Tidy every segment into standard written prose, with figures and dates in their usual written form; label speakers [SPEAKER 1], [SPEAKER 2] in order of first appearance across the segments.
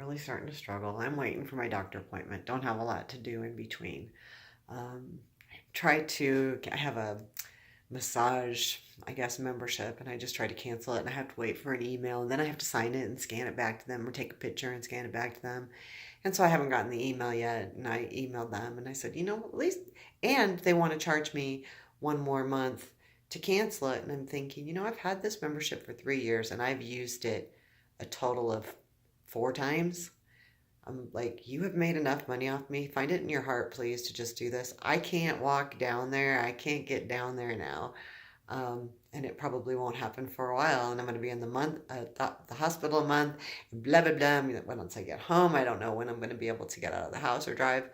[SPEAKER 1] really starting to struggle. I'm waiting for my doctor appointment. Don't have a lot to do in between. I have a massage, I guess, membership, and I just try to cancel it, and I have to wait for an email, and then I have to sign it and scan it back to them, or take a picture and scan it back to them. And so I haven't gotten the email yet, and I emailed them, and I said, at least, and they want to charge me one more month to cancel it, and I'm thinking, I've had this membership for 3 years, and I've used it a total of 4 times. I'm like, you have made enough money off me. Find it in your heart, please, to just do this. I can't walk down there. I can't get down there now. And it probably won't happen for a while. And I'm going to be in the hospital a month, and blah, blah, blah. Once I get home, I don't know when I'm going to be able to get out of the house or drive.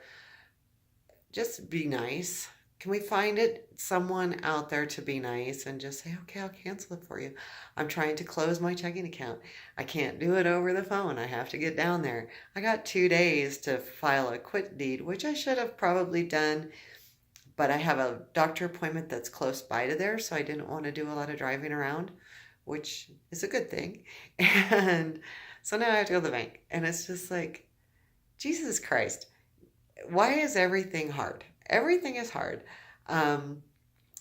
[SPEAKER 1] Just be nice. Can we find someone out there to be nice and just say, okay, I'll cancel it for you. I'm trying to close my checking account. I can't do it over the phone. I have to get down there. I got 2 days to file a quit deed, which I should have probably done, but I have a doctor appointment that's close by to there, so I didn't want to do a lot of driving around, which is a good thing. And so now I have to go to the bank. And it's just like, Jesus Christ, why is everything hard? Everything is hard. Um,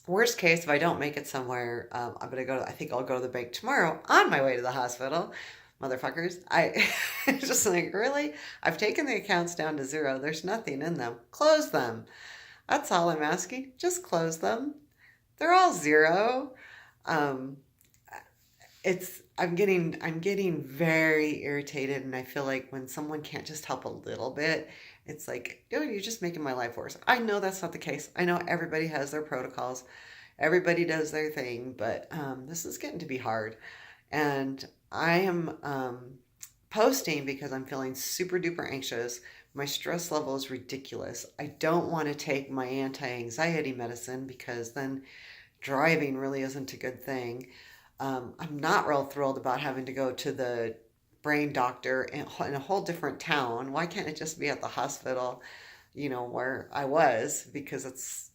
[SPEAKER 1] Worst case, if I don't make it somewhere, I'm gonna go. I think I'll go to the bank tomorrow on my way to the hospital. Motherfuckers, I it's just like, really. I've taken the accounts down to zero. There's nothing in them. Close them. That's all I'm asking. Just close them. They're all zero. Um, I'm getting very irritated, and I feel like when someone can't just help a little bit, it's like, dude, you're just making my life worse. I know that's not the case. I know everybody has their protocols, everybody does their thing, but this is getting to be hard. And I am posting because I'm feeling super duper anxious. My stress level is ridiculous. I don't want to take my anti-anxiety medicine because then driving really isn't a good thing. I'm not real thrilled about having to go to the brain doctor in a whole different town. Why can't it just be at the hospital, where I was? Because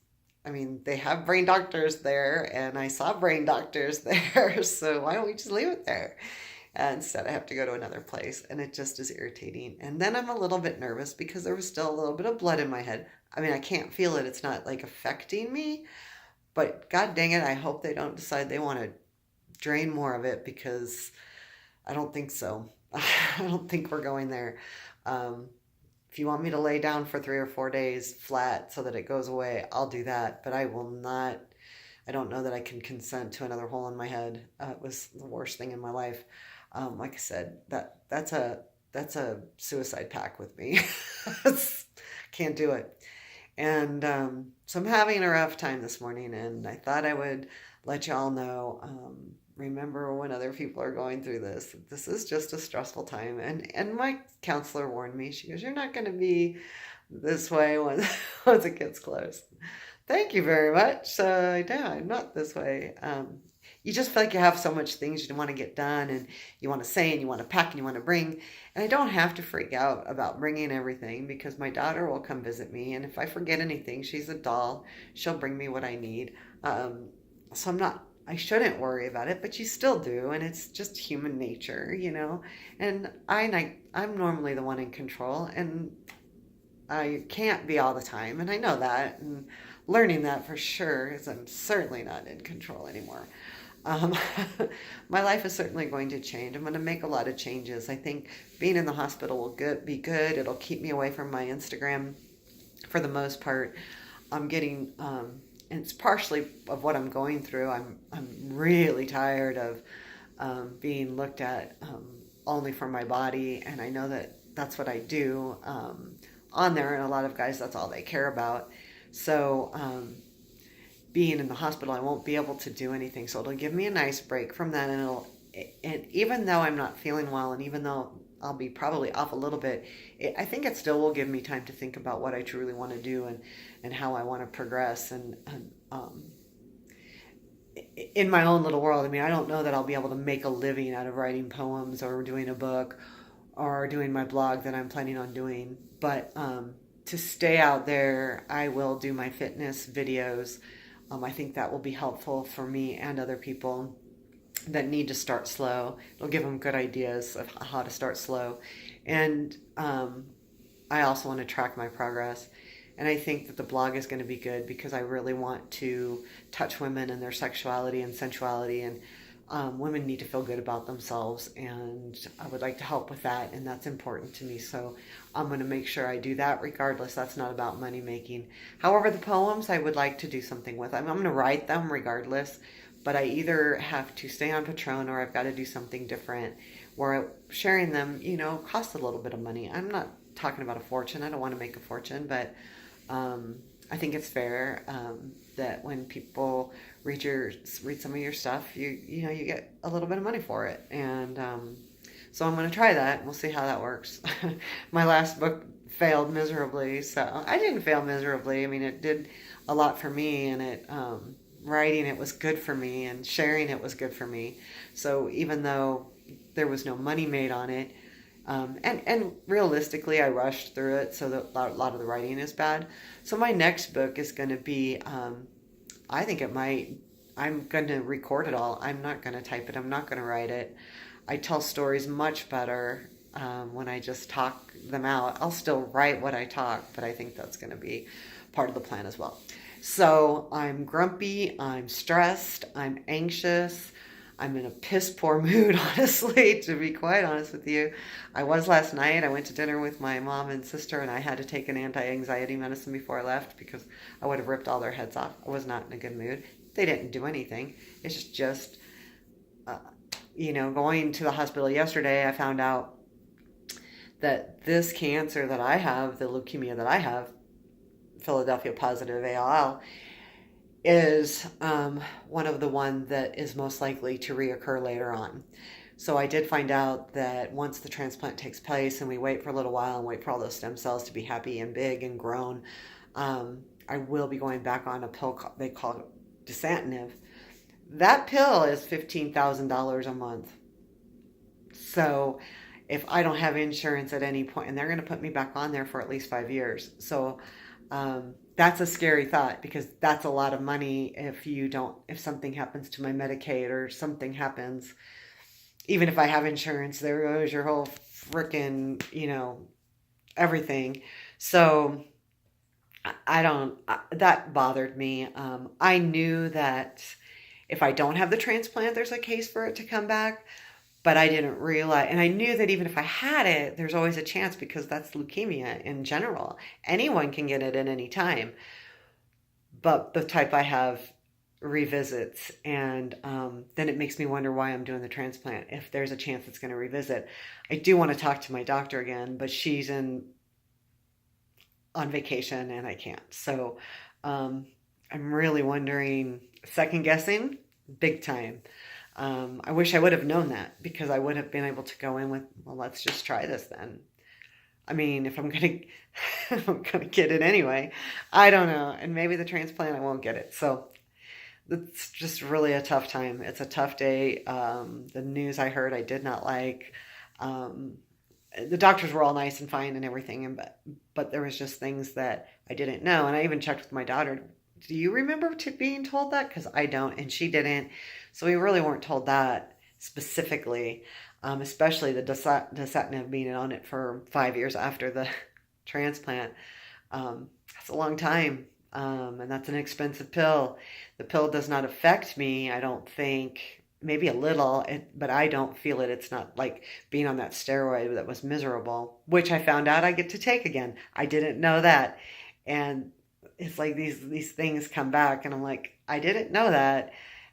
[SPEAKER 1] they have brain doctors there, and I saw brain doctors there. So why don't we just leave it there? And instead, I have to go to another place, and it just is irritating. And then I'm a little bit nervous because there was still a little bit of blood in my head. I can't feel it. It's not like affecting me, but God dang it, I hope they don't decide they want to drain more of it, because I don't think so. I don't think we're going there. Um, if you want me to lay down for 3 or 4 days flat so that it goes away, I'll do that. But I will not. I don't know that I can consent to another hole in my head. It was the worst thing in my life. Like I said, that's a suicide pact with me. Can't do it. And so I'm having a rough time this morning, and I thought I would let y'all know. Remember, when other people are going through this, this is just a stressful time. And my counselor warned me. She goes, "You're not going to be this way once it gets close." Thank you very much. Yeah, I'm not this way. You just feel like you have so much things you want to get done, and you want to say, and you want to pack, and you want to bring. And I don't have to freak out about bringing everything, because my daughter will come visit me. And if I forget anything, she's a doll. She'll bring me what I need. So I shouldn't worry about it, but you still do. And it's just human nature. And I'm normally the one in control, and I can't be all the time. And I know that, and learning that for sure, is I'm certainly not in control anymore. Um, my life is certainly going to change. I'm going to make a lot of changes. I think being in the hospital will be good. It'll keep me away from my Instagram for the most part. I'm getting, and it's partially of what I'm going through. I'm really tired of being looked at only for my body, and I know that that's what I do on there, and a lot of guys, that's all they care about. So being in the hospital, I won't be able to do anything. So it'll give me a nice break from that, and even though I'm not feeling well, and even though I'll be probably off a little bit, I think it still will give me time to think about what I truly want to do, and how I want to progress, and in my own little world. I don't know that I'll be able to make a living out of writing poems or doing a book or doing my blog that I'm planning on doing, but to stay out there, I will do my fitness videos. I think that will be helpful for me and other people that need to start slow. It'll give them good ideas of how to start slow. And I also want to track my progress. And I think that the blog is going to be good because I really want to touch women and their sexuality and sensuality. And women need to feel good about themselves. And I would like to help with that. And that's important to me. So I'm going to make sure I do that regardless. That's not about money making. However, the poems I would like to do something with. I'm going to write them regardless. But I either have to stay on Patron or I've got to do something different where sharing them, costs a little bit of money. I'm not talking about a fortune. I don't want to make a fortune, but I think it's fair that when people read some of your stuff, you get a little bit of money for it, and so I'm going to try that. We'll see how that works. My last book failed miserably, so I didn't fail miserably. I mean, it did a lot for me, and writing it was good for me, and sharing it was good for me. So even though there was no money made on it, and realistically, I rushed through it, so that a lot of the writing is bad. So my next book is going to be, I think I'm going to record it all. I'm not going to type it. I'm not going to write it. I tell stories much better when I just talk them out. I'll still write what I talk, but I think that's going to be part of the plan as well. So I'm grumpy, I'm stressed, I'm anxious. I'm in a piss poor mood, honestly, to be quite honest with you. I was last night. I went to dinner with my mom and sister, and I had to take an anti-anxiety medicine before I left because I would have ripped all their heads off. I was not in a good mood. They didn't do anything. It's just, going to the hospital yesterday, I found out that this cancer that I have, the leukemia that I have, Philadelphia positive ALL, is one of the one that is most likely to reoccur later on. So I did find out that once the transplant takes place and we wait for a little while and wait for all those stem cells to be happy and big and grown, I will be going back on a pill they call Dasatinib. That pill is $15,000 a month. So if I don't have insurance at any point, and they're going to put me back on there for at least 5 years. So that's a scary thought because that's a lot of money if something happens to my Medicaid or something happens. Even if I have insurance, there goes your whole frickin', everything. So that bothered me. I knew that if I don't have the transplant, there's a case for it to come back. But I didn't realize, and I knew that even if I had it, there's always a chance because that's leukemia in general. Anyone can get it at any time. But the type I have revisits, and then it makes me wonder why I'm doing the transplant, if there's a chance it's going to revisit. I do want to talk to my doctor again, but she's on vacation and I can't. So I'm really wondering, second guessing, big time. I wish I would have known that because I would have been able to go in with, well, let's just try this then. I mean, if I'm gonna get it anyway, I don't know. And maybe the transplant, I won't get it. So it's just really a tough time. It's a tough day. The news I heard, I did not like. The doctors were all nice and fine and everything, but there was just things that I didn't know. And I even checked with my daughter. Do you remember being told that? Because I don't, and she didn't. So we really weren't told that specifically, especially the dasatinib being on it for 5 years after the transplant. That's a long time, and that's an expensive pill. The pill does not affect me, I don't think. Maybe a little, but I don't feel it. It's not like being on that steroid that was miserable, which I found out I get to take again. I didn't know that. And it's like these things come back and I'm like, I didn't know that.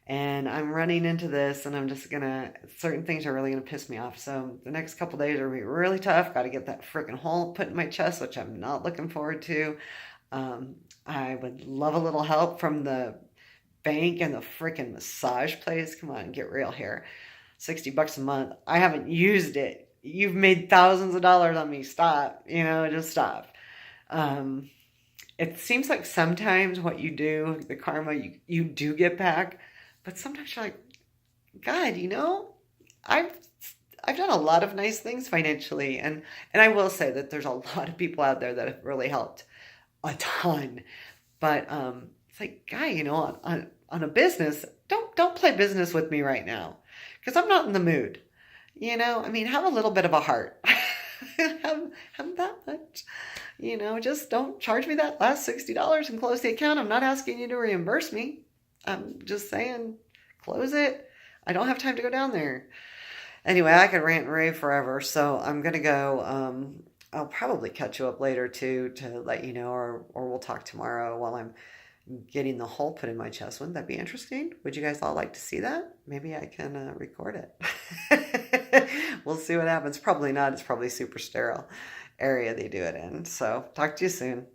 [SPEAKER 1] And I'm running into this and I'm just certain things are really going to piss me off. So the next couple days are going to be really tough. Got to get that freaking hole put in my chest, which I'm not looking forward to. I would love a little help from the bank and the freaking massage place. Come on, get real here. $60 a month. I haven't used it. You've made thousands of dollars on me. Stop. Just stop. It seems like sometimes what you do, the karma, you do get back. But sometimes you're like, God, I've done a lot of nice things financially. And I will say that there's a lot of people out there that have really helped a ton. But it's like, guy, on a business, don't play business with me right now. Because I'm not in the mood. Have a little bit of a heart. have that much. Just don't charge me that last $60 and close the account. I'm not asking you to reimburse me. I'm just saying, close it. I don't have time to go down there. Anyway, I could rant and rave forever, so I'm gonna go. I'll probably catch you up later too to let you know, or we'll talk tomorrow while I'm getting the hole put in my chest. Wouldn't that be interesting? Would you guys all like to see that? Maybe I can record it. We'll see what happens. Probably not. It's probably super sterile area they do it in. So talk to you soon.